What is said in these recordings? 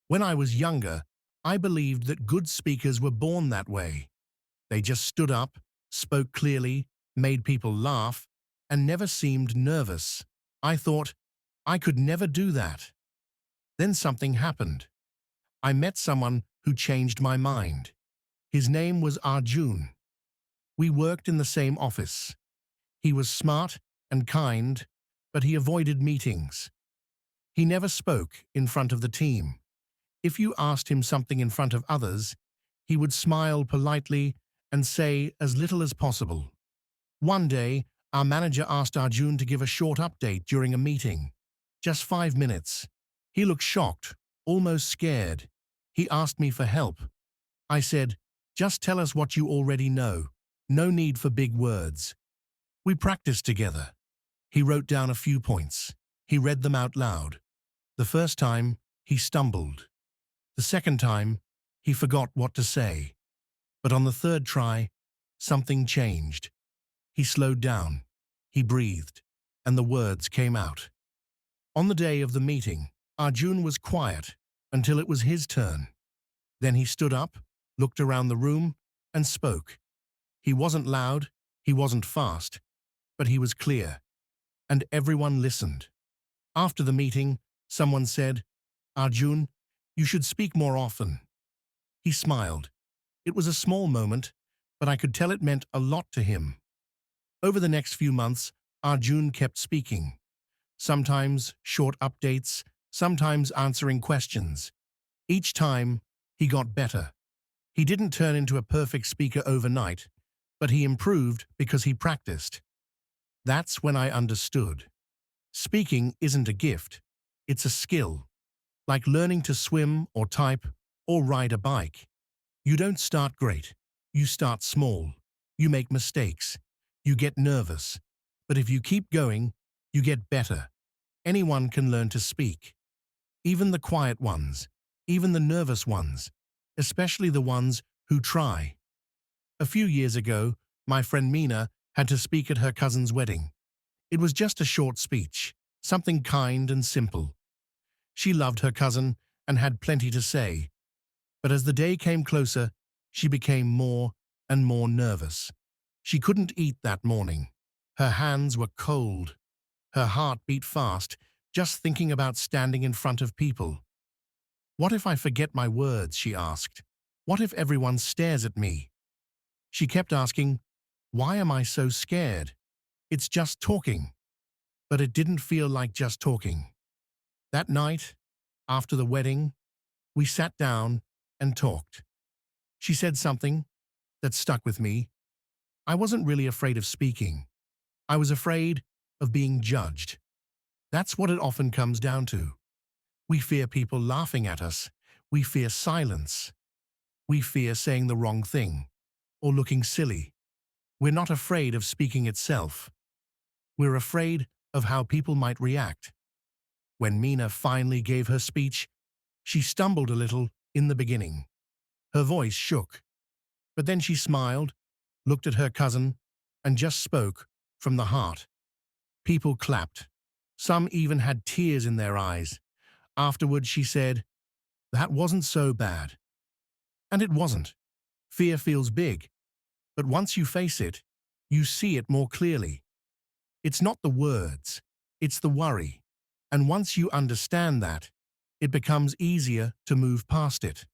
When I was younger, I believed that good speakers were born that way. They just stood up, spoke clearly, made people laugh, and never seemed nervous. I thought, I could never do that. Then something happened. I met someone who changed my mind. His name was Arjun. We worked in the same office. He was smart and kind, but he avoided meetings. He never spoke in front of the team. If you asked him something in front of others, he would smile politely and say as little as possible. One day, our manager asked Arjun to give a short update during a meeting. Just 5 minutes. He looked shocked, almost scared. He asked me for help. I said, "Just tell us what you already know. No need for big words." We practiced together. He wrote down a few points. He read them out loud. The first time, he stumbled. The second time, he forgot what to say. But on the third try, something changed. He slowed down. He breathed, and the words came out. On the day of the meeting, Arjun was quiet until it was his turn. Then he stood up, looked around the room, and spoke. He wasn't loud, he wasn't fast, but he was clear, and everyone listened. After the meeting, someone said, "Arjun, you should speak more often." He smiled. It was a small moment, but I could tell it meant a lot to him. Over the next few months, Arjun kept speaking. Sometimes short updates, sometimes answering questions. Each time, he got better. He didn't turn into a perfect speaker overnight, but he improved because he practiced. That's when I understood. Speaking isn't a gift, it's a skill. Like learning to swim or type or ride a bike. You don't start great, you start small. You make mistakes, you get nervous. But if you keep going, you get better. Anyone can learn to speak. Even the quiet ones, even the nervous ones, especially the ones who try. A few years ago, my friend Mina had to speak at her cousin's wedding. It was just a short speech, something kind and simple. She loved her cousin and had plenty to say. But as the day came closer, she became more and more nervous. She couldn't eat that morning. Her hands were cold. Her heart beat fast, just thinking about standing in front of people. "What if I forget my words?" she asked. "What if everyone stares at me?" She kept asking, "Why am I so scared? It's just talking." But it didn't feel like just talking. That night, after the wedding, we sat down and talked. She said something that stuck with me. I wasn't really afraid of speaking. I was afraid of being judged. That's what it often comes down to. We fear people laughing at us. We fear silence. We fear saying the wrong thing or looking silly. We're not afraid of speaking itself. We're afraid of how people might react. When Mina finally gave her speech, she stumbled a little in the beginning. Her voice shook. But then she smiled, looked at her cousin, and just spoke from the heart. People clapped. Some even had tears in their eyes. Afterwards, she said, "That wasn't so bad." And it wasn't. Fear feels big, but once you face it, you see it more clearly. It's not the words, it's the worry. And once you understand that, it becomes easier to move past it.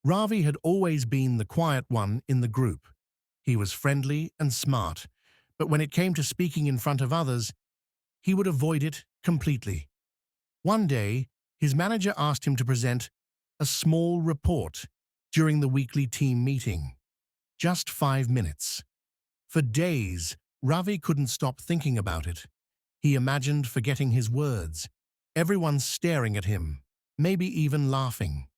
Ravi had always been the quiet one in the group. He was friendly and smart, but when it came to speaking in front of others, he would avoid it completely. One day, his manager asked him to present a small report during the weekly team meeting. Just 5 minutes. For days, Ravi couldn't stop thinking about it. He imagined forgetting his words, everyone staring at him, maybe even laughing.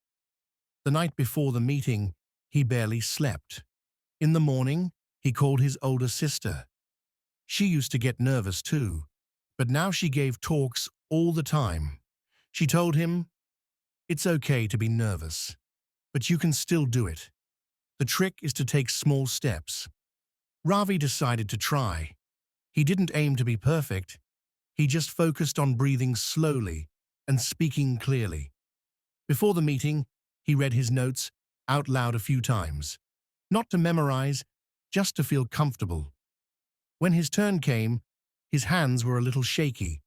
The night before the meeting, he barely slept. In the morning, he called his older sister. She used to get nervous too, but now she gave talks all the time. She told him, "It's okay to be nervous, but you can still do it. The trick is to take small steps." Ravi decided to try. He didn't aim to be perfect. He just focused on breathing slowly and speaking clearly. Before the meeting, he read his notes out loud a few times. Not to memorize, just to feel comfortable. When his turn came, his hands were a little shaky,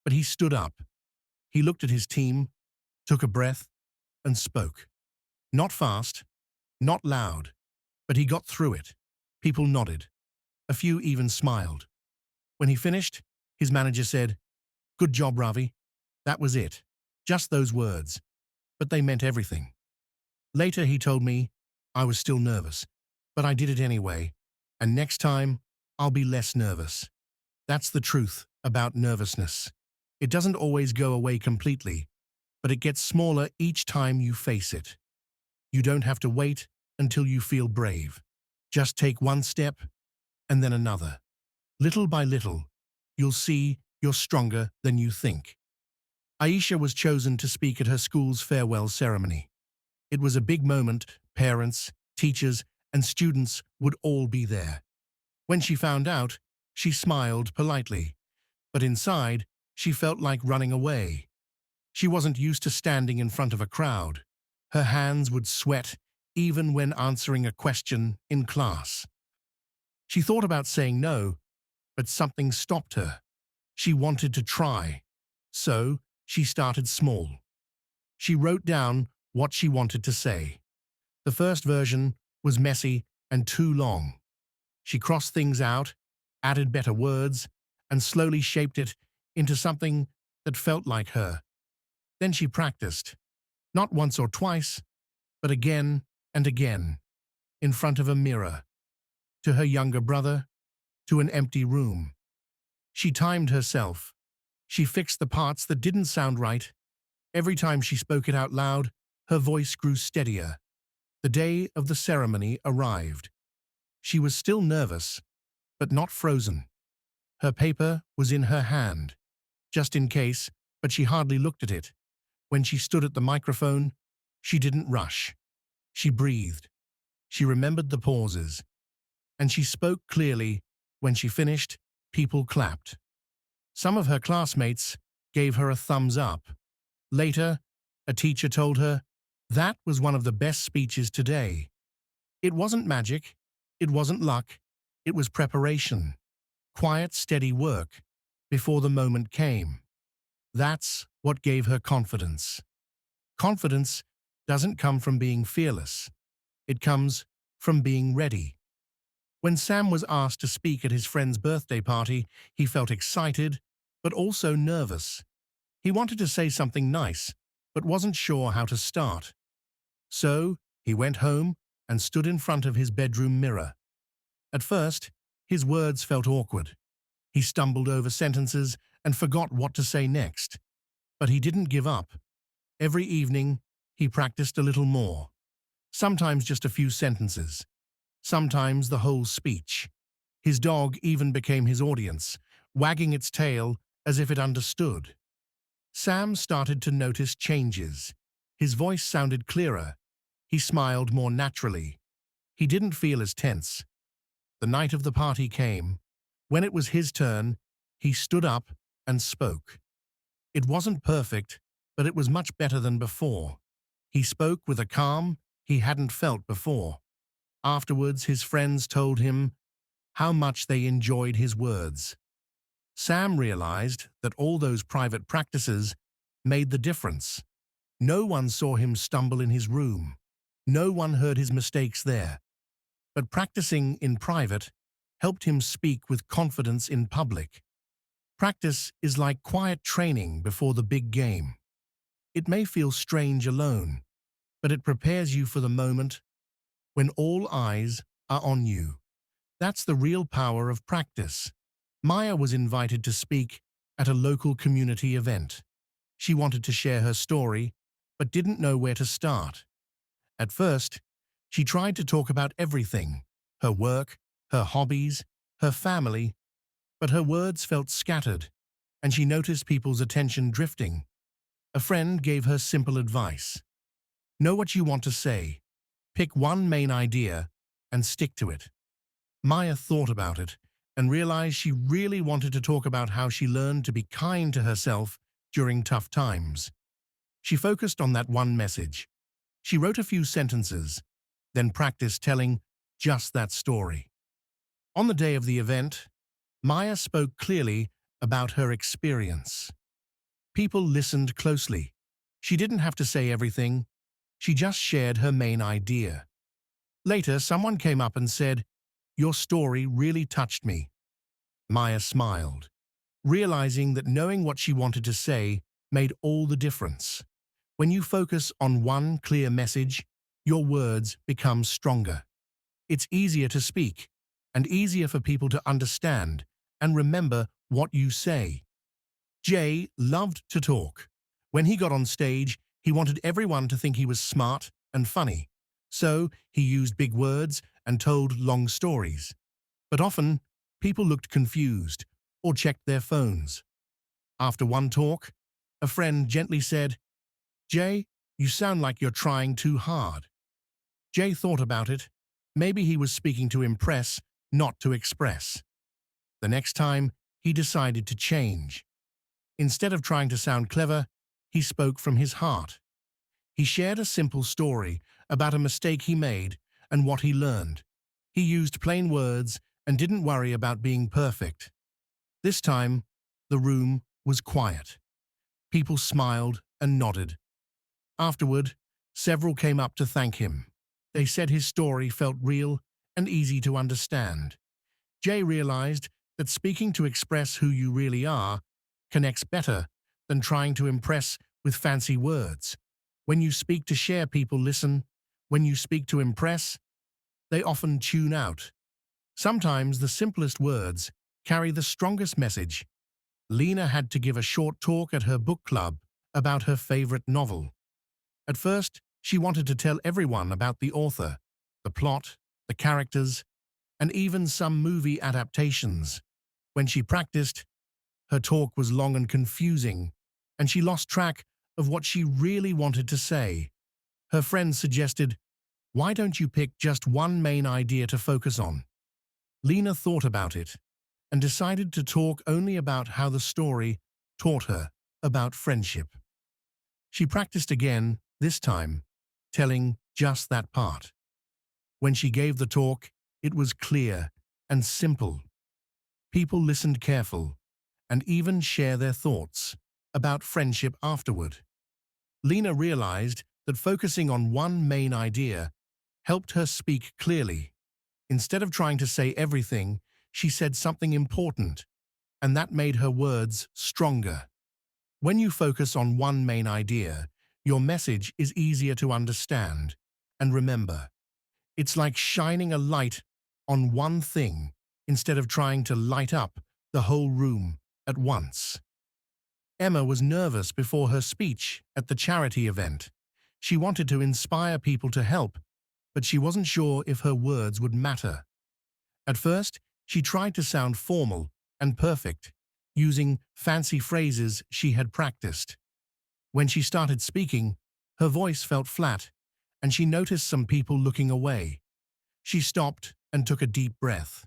but he stood up. He looked at his team, took a breath, and spoke. Not fast, not loud, but he got through it. People nodded. A few even smiled. When he finished, his manager said, "Good job, Ravi." That was it. Just those words. But they meant everything. Later he told me I was still nervous, but I did it anyway, and next time I'll be less nervous. That's the truth about nervousness. It doesn't always go away completely, but it gets smaller each time you face it. You don't have to wait until you feel brave. Just take one step and then another. Little by little, you'll see you're stronger than you think. Aisha was chosen to speak at her school's farewell ceremony. It was a big moment. Parents, teachers, and students would all be there. When she found out, she smiled politely, but inside, she felt like running away. She wasn't used to standing in front of a crowd. Her hands would sweat even when answering a question in class. She thought about saying no, but something stopped her. She wanted to try, so she started small. She wrote down what she wanted to say. The first version was messy and too long. She crossed things out, added better words, and slowly shaped it into something that felt like her. Then she practiced, not once or twice, but again and again, in front of a mirror, to her younger brother, to an empty room. She timed herself. She fixed the parts that didn't sound right. Every time she spoke it out loud, her voice grew steadier. The day of the ceremony arrived. She was still nervous, but not frozen. Her paper was in her hand, just in case, but she hardly looked at it. When she stood at the microphone, she didn't rush. She breathed. She remembered the pauses. And she spoke clearly. When she finished, people clapped. Some of her classmates gave her a thumbs up. Later, a teacher told her, "That was one of the best speeches today." It wasn't magic. It wasn't luck. It was preparation. Quiet, steady work before the moment came. That's what gave her confidence. Confidence doesn't come from being fearless. It comes from being ready. When Sam was asked to speak at his friend's birthday party, he felt excited, but also nervous. He wanted to say something nice, but wasn't sure how to start. So, he went home and stood in front of his bedroom mirror. At first, his words felt awkward. He stumbled over sentences and forgot what to say next. But he didn't give up. Every evening, he practiced a little more. Sometimes just a few sentences. Sometimes the whole speech. His dog even became his audience, wagging its tail as if it understood. Sam started to notice changes. His voice sounded clearer. He smiled more naturally. He didn't feel as tense. The night of the party came. When it was his turn, he stood up and spoke. It wasn't perfect, but it was much better than before. He spoke with a calm he hadn't felt before. Afterwards, his friends told him how much they enjoyed his words. Sam realized that all those private practices made the difference. No one saw him stumble in his room. No one heard his mistakes there. But practicing in private helped him speak with confidence in public. Practice is like quiet training before the big game. It may feel strange alone, but it prepares you for the moment when all eyes are on you. That's the real power of practice. Maya was invited to speak at a local community event. She wanted to share her story, but didn't know where to start. At first, she tried to talk about everything: her work, her hobbies, her family, but her words felt scattered, and she noticed people's attention drifting. A friend gave her simple advice. Know what you want to say. Pick one main idea and stick to it. Maya thought about it and realized she really wanted to talk about how she learned to be kind to herself during tough times. She focused on that one message. She wrote a few sentences, then practiced telling just that story. On the day of the event, Maya spoke clearly about her experience. People listened closely. She didn't have to say everything. She just shared her main idea. Later, someone came up and said, "Your story really touched me." Maya smiled, realizing that knowing what she wanted to say made all the difference. When you focus on one clear message, your words become stronger. It's easier to speak and easier for people to understand and remember what you say. Jay loved to talk. When he got on stage, he wanted everyone to think he was smart and funny. So he used big words and told long stories. But often, people looked confused or checked their phones. After one talk, a friend gently said, "Jay, you sound like you're trying too hard." Jay thought about it. Maybe he was speaking to impress, not to express. The next time, he decided to change. Instead of trying to sound clever, he spoke from his heart. He shared a simple story about a mistake he made and what he learned. He used plain words and didn't worry about being perfect. This time, the room was quiet. People smiled and nodded. Afterward, several came up to thank him. They said his story felt real and easy to understand. Jay realized that speaking to express who you really are connects better than trying to impress with fancy words. When you speak to share, people listen. When you speak to impress, they often tune out. Sometimes the simplest words carry the strongest message. Lena had to give a short talk at her book club about her favorite novel. At first, she wanted to tell everyone about the author, the plot, the characters, and even some movie adaptations. When she practiced, her talk was long and confusing, and she lost track of what she really wanted to say. Her friend suggested, "Why don't you pick just one main idea to focus on?" Lena thought about it and decided to talk only about how the story taught her about friendship. She practiced again, this time, telling just that part. When she gave the talk, it was clear and simple. People listened careful and even share their thoughts about friendship afterward. Lena realized that focusing on one main idea helped her speak clearly. Instead of trying to say everything, she said something important, and that made her words stronger. When you focus on one main idea, your message is easier to understand and remember. It's like shining a light on one thing instead of trying to light up the whole room at once. Emma was nervous before her speech at the charity event. She wanted to inspire people to help, but she wasn't sure if her words would matter. At first, she tried to sound formal and perfect, using fancy phrases she had practiced. When she started speaking, her voice felt flat, and she noticed some people looking away. She stopped and took a deep breath.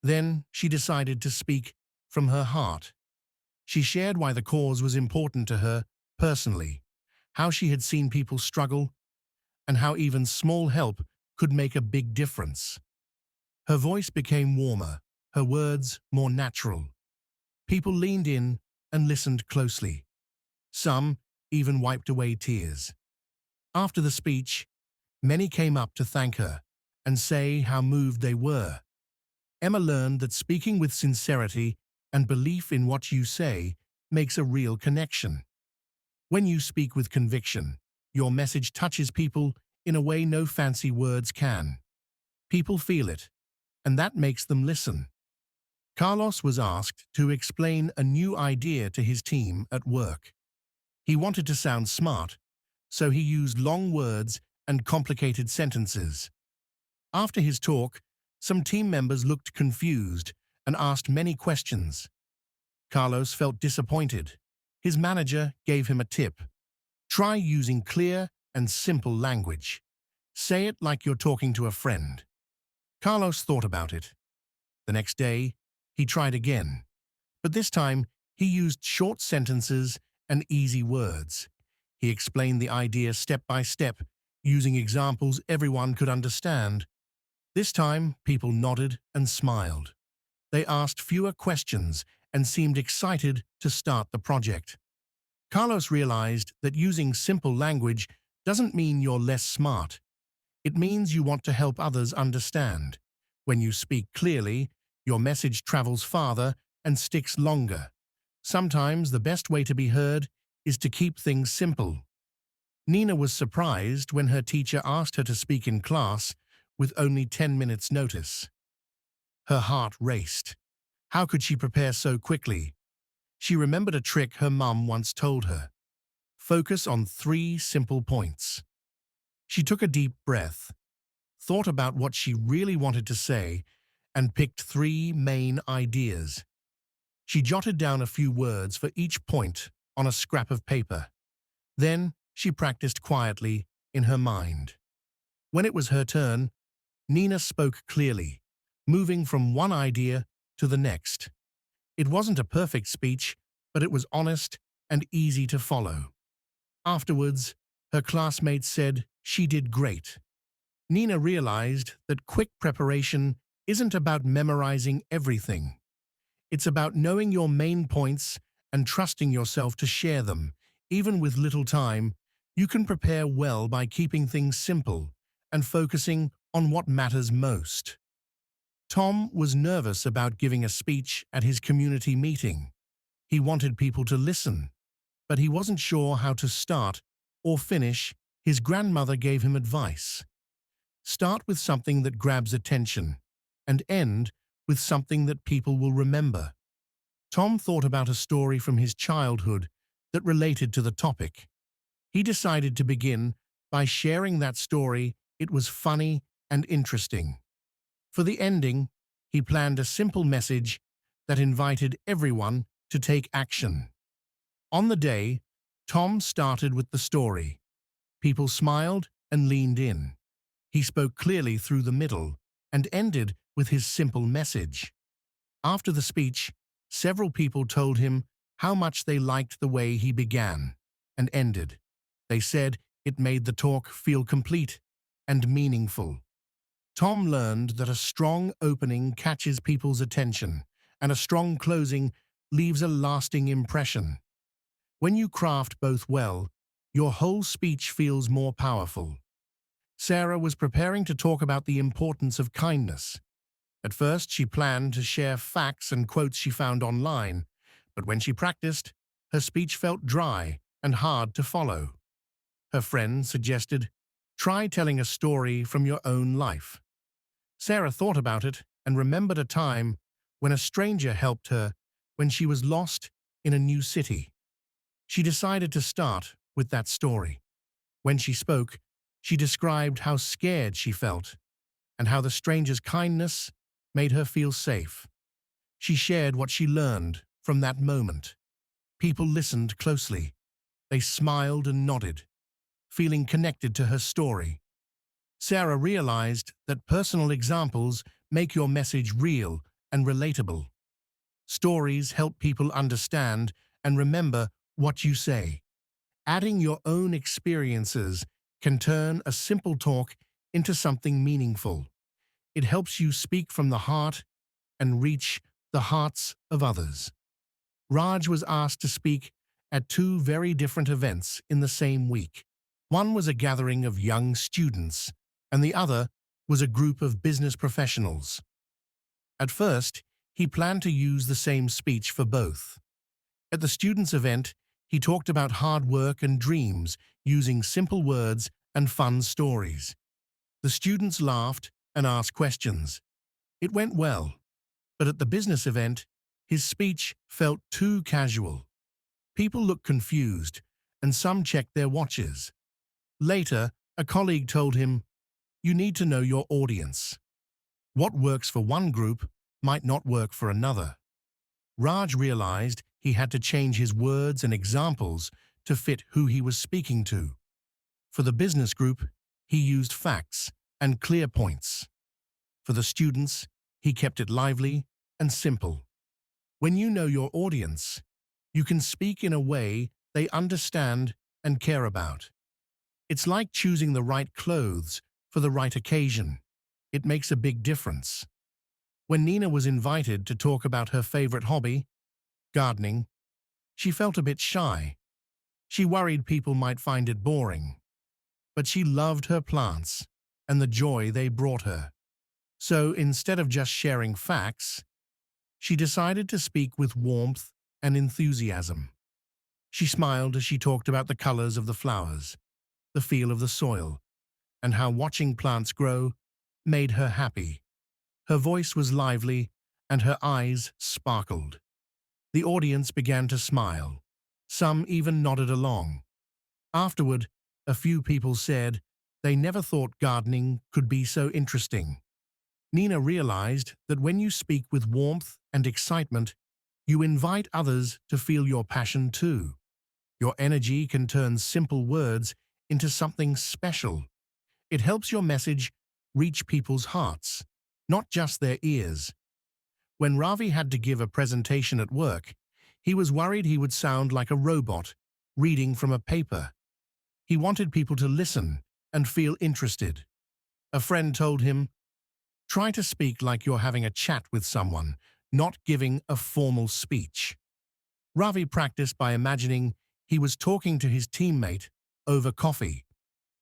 Then she decided to speak from her heart. She shared why the cause was important to her personally, how she had seen people struggle, and how even small help could make a big difference. Her voice became warmer, her words more natural. People leaned in and listened closely. Some even wiped away tears. After the speech, many came up to thank her and say how moved they were. Emma learned that speaking with sincerity and belief in what you say makes a real connection. When you speak with conviction, your message touches people in a way no fancy words can. People feel it, and that makes them listen. Carlos was asked to explain a new idea to his team at work. He wanted to sound smart, so he used long words and complicated sentences. After his talk, some team members looked confused and asked many questions. Carlos felt disappointed. His manager gave him a tip. Try using clear and simple language. Say it like you're talking to a friend. Carlos thought about it. The next day, he tried again, but this time he used short sentences and easy words. He explained the idea step by step, using examples everyone could understand. This time, people nodded and smiled. They asked fewer questions and seemed excited to start the project. Carlos realized that using simple language doesn't mean you're less smart. It means you want to help others understand. When you speak clearly, your message travels farther and sticks longer. Sometimes the best way to be heard is to keep things simple. Nina was surprised when her teacher asked her to speak in class with only 10 minutes' notice. Her heart raced. How could she prepare so quickly? She remembered a trick her mum once told her. Focus on 3 simple points. She took a deep breath, thought about what she really wanted to say, and picked 3 main ideas. She jotted down a few words for each point on a scrap of paper. Then she practiced quietly in her mind. When it was her turn, Nina spoke clearly, moving from one idea to the next. It wasn't a perfect speech, but it was honest and easy to follow. Afterwards, her classmates said she did great. Nina realized that quick preparation isn't about memorizing everything. It's about knowing your main points and trusting yourself to share them. Even with little time, you can prepare well by keeping things simple and focusing on what matters most. Tom was nervous about giving a speech at his community meeting. He wanted people to listen, but he wasn't sure how to start or finish. His grandmother gave him advice. Start with something that grabs attention, and end with something that people will remember. Tom thought about a story from his childhood that related to the topic. He decided to begin by sharing that story. It was funny and interesting. For the ending, he planned a simple message that invited everyone to take action. On the day, Tom started with the story. People smiled and leaned in. He spoke clearly through the middle and ended with his simple message. After the speech, several people told him how much they liked the way he began and ended. They said it made the talk feel complete and meaningful. Tom learned that a strong opening catches people's attention, and a strong closing leaves a lasting impression. When you craft both well, your whole speech feels more powerful. Sarah was preparing to talk about the importance of kindness. At first, she planned to share facts and quotes she found online, but when she practiced, her speech felt dry and hard to follow. Her friend suggested, "Try telling a story from your own life." Sarah thought about it and remembered a time when a stranger helped her when she was lost in a new city. She decided to start with that story. When she spoke, she described how scared she felt and how the stranger's kindness made her feel safe. She shared what she learned from that moment. People listened closely. They smiled and nodded, feeling connected to her story. Sarah realized that personal examples make your message real and relatable. Stories help people understand and remember what you say. Adding your own experiences can turn a simple talk into something meaningful. It helps you speak from the heart and reach the hearts of others. Raj was asked to speak at 2 very different events in the same week. One was a gathering of young students, and the other was a group of business professionals. At first, he planned to use the same speech for both. At the students' event, he talked about hard work and dreams using simple words and fun stories. The students laughed and asked questions. It went well, but at the business event, his speech felt too casual. People looked confused, and some checked their watches. Later, a colleague told him, "You need to know your audience. What works for one group might not work for another." Raj realized he had to change his words and examples to fit who he was speaking to. For the business group, he used facts and clear points. For the students, he kept it lively and simple. When you know your audience, you can speak in a way they understand and care about. It's like choosing the right clothes for the right occasion. It makes a big difference. When Nina was invited to talk about her favorite hobby, gardening, she felt a bit shy. She worried people might find it boring. But she loved her plants and the joy they brought her. So instead of just sharing facts, she decided to speak with warmth and enthusiasm. She smiled as she talked about the colors of the flowers, the feel of the soil, and how watching plants grow made her happy. Her voice was lively and her eyes sparkled. The audience began to smile. Some even nodded along. Afterward, a few people said they never thought gardening could be so interesting. Nina realized that when you speak with warmth and excitement, you invite others to feel your passion too. Your energy can turn simple words into something special. It helps your message reach people's hearts, not just their ears. When Ravi had to give a presentation at work, he was worried he would sound like a robot reading from a paper. He wanted people to listen and feel interested. A friend told him, "Try to speak like you're having a chat with someone, not giving a formal speech." Ravi practiced by imagining he was talking to his teammate over coffee.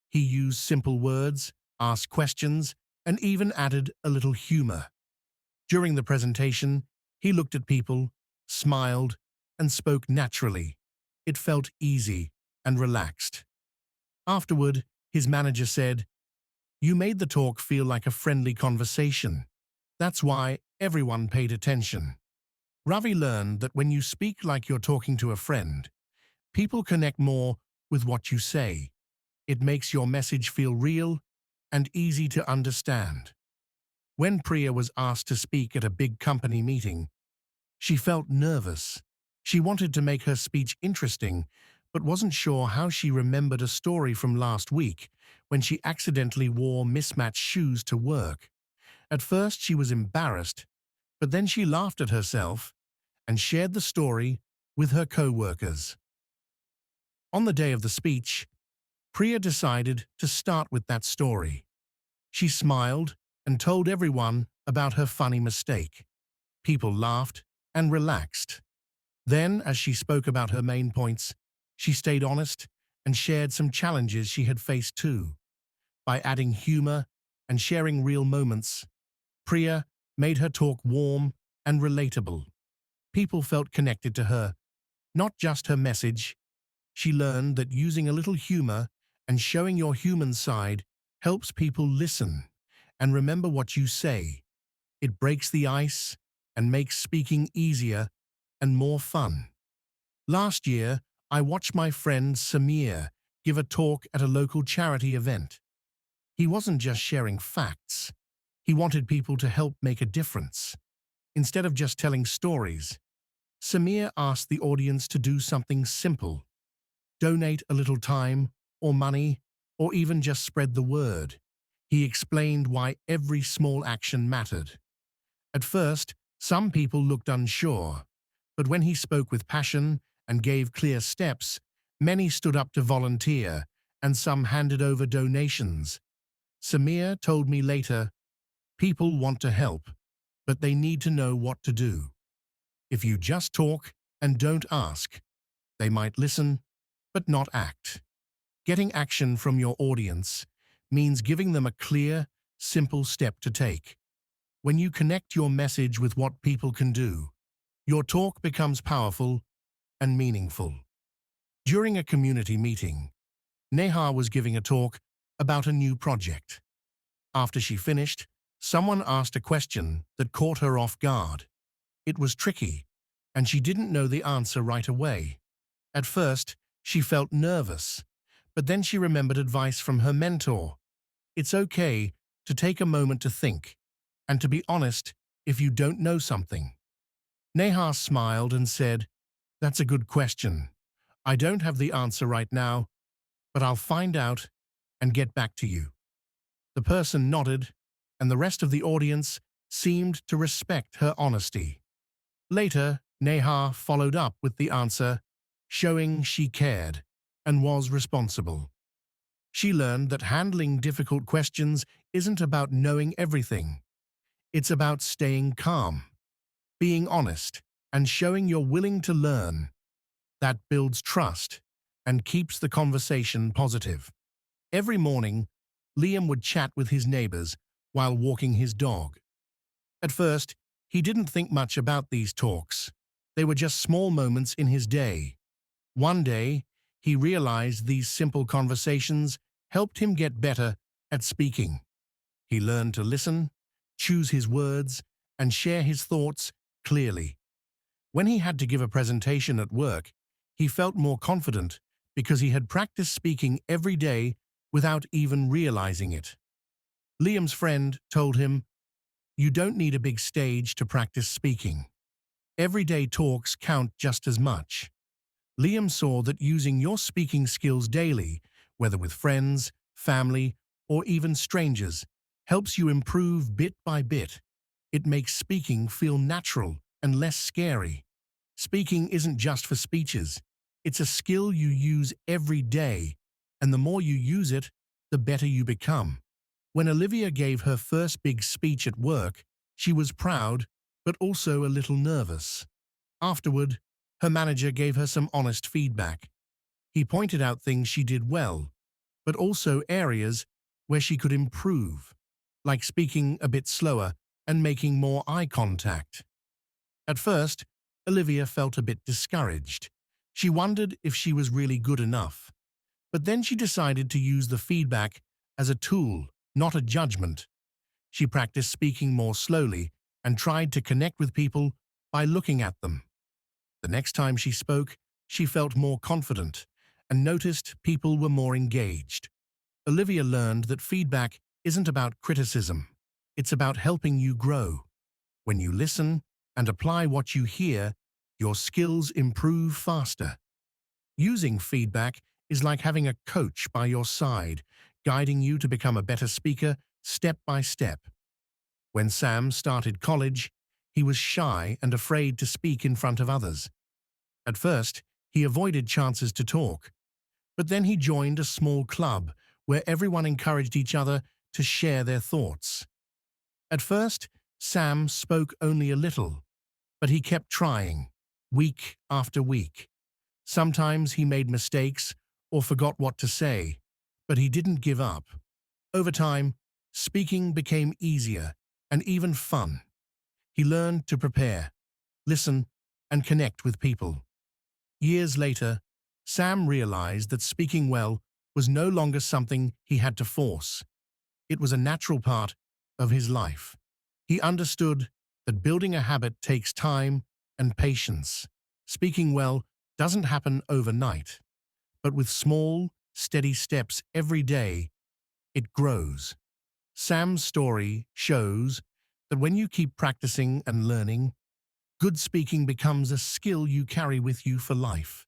He used simple words, asked questions, and even added a little humor. During the presentation, he looked at people, smiled, and spoke naturally. It felt easy and relaxed. Afterward, his manager said, "You made the talk feel like a friendly conversation. That's why everyone paid attention." Ravi learned that when you speak like you're talking to a friend, people connect more with what you say. It makes your message feel real and easy to understand. When Priya was asked to speak at a big company meeting, she felt nervous. She wanted to make her speech interesting, but wasn't sure how. She remembered a story from last week when she accidentally wore mismatched shoes to work. At first she was embarrassed, but then she laughed at herself and shared the story with her co-workers. On the day of the speech, Priya decided to start with that story. She smiled and told everyone about her funny mistake. People laughed and relaxed. Then, as she spoke about her main points, she stayed honest and shared some challenges she had faced too. By adding humor and sharing real moments, Priya made her talk warm and relatable. People felt connected to her, not just her message. She learned that using a little humor and showing your human side helps people listen and remember what you say. It breaks the ice and makes speaking easier and more fun. Last year, I watched my friend Samir give a talk at a local charity event. He wasn't just sharing facts. He wanted people to help make a difference. Instead of just telling stories, Samir asked the audience to do something simple. Donate a little time or money, or even just spread the word. He explained why every small action mattered. At first, some people looked unsure, but when he spoke with passion and gave clear steps, many stood up to volunteer, and some handed over donations. Samir told me later, "People want to help, but they need to know what to do. If you just talk and don't ask, they might listen, but not act." Getting action from your audience means giving them a clear, simple step to take. When you connect your message with what people can do, your talk becomes powerful and meaningful. During a community meeting, Neha was giving a talk about a new project. After she finished, someone asked a question that caught her off guard. It was tricky, and she didn't know the answer right away. At first, she felt nervous, but then she remembered advice from her mentor. It's okay to take a moment to think, and to be honest if you don't know something. Neha smiled and said, "That's a good question. I don't have the answer right now, but I'll find out and get back to you." The person nodded, and the rest of the audience seemed to respect her honesty. Later, Neha followed up with the answer, showing she cared. and was responsible. She learned that handling difficult questions isn't about knowing everything. It's about staying calm, being honest, and showing you're willing to learn. That builds trust and keeps the conversation positive. Every morning, Liam would chat with his neighbors while walking his dog. At first, he didn't think much about these talks. They were just small moments in his day. One day, he realized these simple conversations helped him get better at speaking. He learned to listen, choose his words, and share his thoughts clearly. When he had to give a presentation at work, he felt more confident because he had practiced speaking every day without even realizing it. Liam's friend told him, "You don't need a big stage to practice speaking. Everyday talks count just as much." Liam saw that using your speaking skills daily, whether with friends, family, or even strangers, helps you improve bit by bit. It makes speaking feel natural and less scary. Speaking isn't just for speeches. It's a skill you use every day, and the more you use it, the better you become. When Olivia gave her first big speech at work, she was proud, but also a little nervous. Afterward, her manager gave her some honest feedback. He pointed out things she did well, but also areas where she could improve, like speaking a bit slower and making more eye contact. At first, Olivia felt a bit discouraged. She wondered if she was really good enough. But then she decided to use the feedback as a tool, not a judgment. She practiced speaking more slowly and tried to connect with people by looking at them. The next time she spoke, she felt more confident and noticed people were more engaged. Olivia learned that feedback isn't about criticism. It's about helping you grow. When you listen and apply what you hear, your skills improve faster. Using feedback is like having a coach by your side, guiding you to become a better speaker step by step. When Sam started college, he was shy and afraid to speak in front of others. At first, he avoided chances to talk, but then he joined a small club where everyone encouraged each other to share their thoughts. At first, Sam spoke only a little, but he kept trying, week after week. Sometimes he made mistakes or forgot what to say, but he didn't give up. Over time, speaking became easier and even fun. He learned to prepare, listen, and connect with people. Years later, Sam realized that speaking well was no longer something he had to force. It was a natural part of his life. He understood that building a habit takes time and patience. Speaking well doesn't happen overnight, but with small, steady steps every day, it grows. Sam's story shows that when you keep practicing and learning, good speaking becomes a skill you carry with you for life.